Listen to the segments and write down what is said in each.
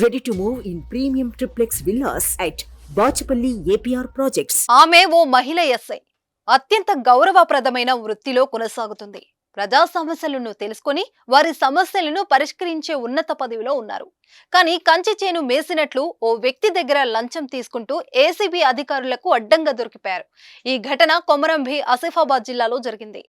Ready to move in premium triplex villas at Bachapalli APR Projects. ఆమె ఓ మహిళ SI అత్యంత గౌరవప్రదమైన వృత్తిలో కొనసాగుతుంది. ప్రజా సమస్యలను తెలుసుకొని వారి సమస్యలను పరిష్కరించే ఉన్నత పదవిలో ఉన్నారు. కానీ కంచి చేను మేసినట్లు ఓ వ్యక్తి దగ్గర లంచం తీసుకుంటూ ఏసీబీ అధికారులకు అడ్డంగా దొరికిపోయారు. ఈ ఘటన కొమరంభీ ఆసిఫాబాద్ జిల్లాలో జరిగింది.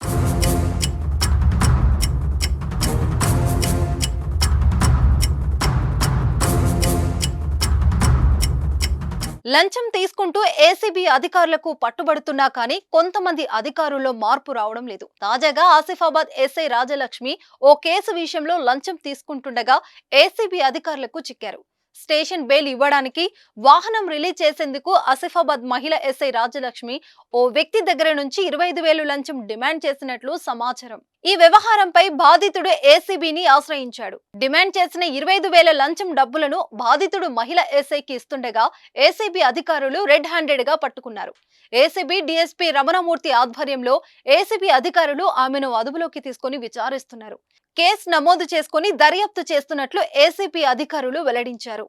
లంచం తీసుకుంటూ ఏసీబీ అధికారులకు పట్టుబడుతున్నా కానీ కొంతమంది అధికారుల్లో మార్పు రావడం లేదు. తాజాగా ఆసిఫాబాద్ ఎస్ఐ రాజలక్ష్మి ఓ కేసు విషయంలో లంచం తీసుకుంటుండగా ఏసీబీ అధికారులకు చిక్కారు. స్టేషన్ బెయిల్ ఇవ్వడానికి వాహనం రిలీజ్ చేసేందుకు ఆసిఫాబాద్ మహిళ ఎస్ఐ రాజలక్ష్మి ఓ వ్యక్తి దగ్గర నుంచి 25,000 లంచం డిమాండ్ చేసినట్లు సమాచారం. ఈ వ్యవహారంపై బాధితుడు ఏసీబీని ఆశ్రయించాడు. డిమాండ్ చేసిన 25,000 లంచం డబ్బులను బాధితుడు మహిళ ఎస్ఐకి ఇస్తుండగా ఏసీబీ అధికారులు రెడ్ హ్యాండెడ్ గా పట్టుకున్నారు. ఏసీబీ డీఎస్పీ రమణమూర్తి ఆధ్వర్యంలో ఏసీబీ అధికారులు ఆమెను అదుపులోకి తీసుకుని విచారిస్తున్నారు. కేసు నమోదు చేసుకుని దర్యాప్తు చేస్తున్నట్లు ఏసీబీ అధికారులు వెల్లడించారు.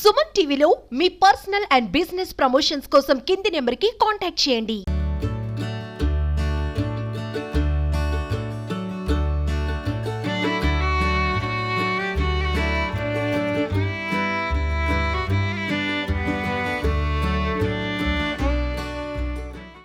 సుమన్ టీవీలో మీ పర్సనల్ అండ్ బిజినెస్ ప్రమోషన్స్ కోసం కింది నెంబర్కి కాంటాక్ట్ చేయండి.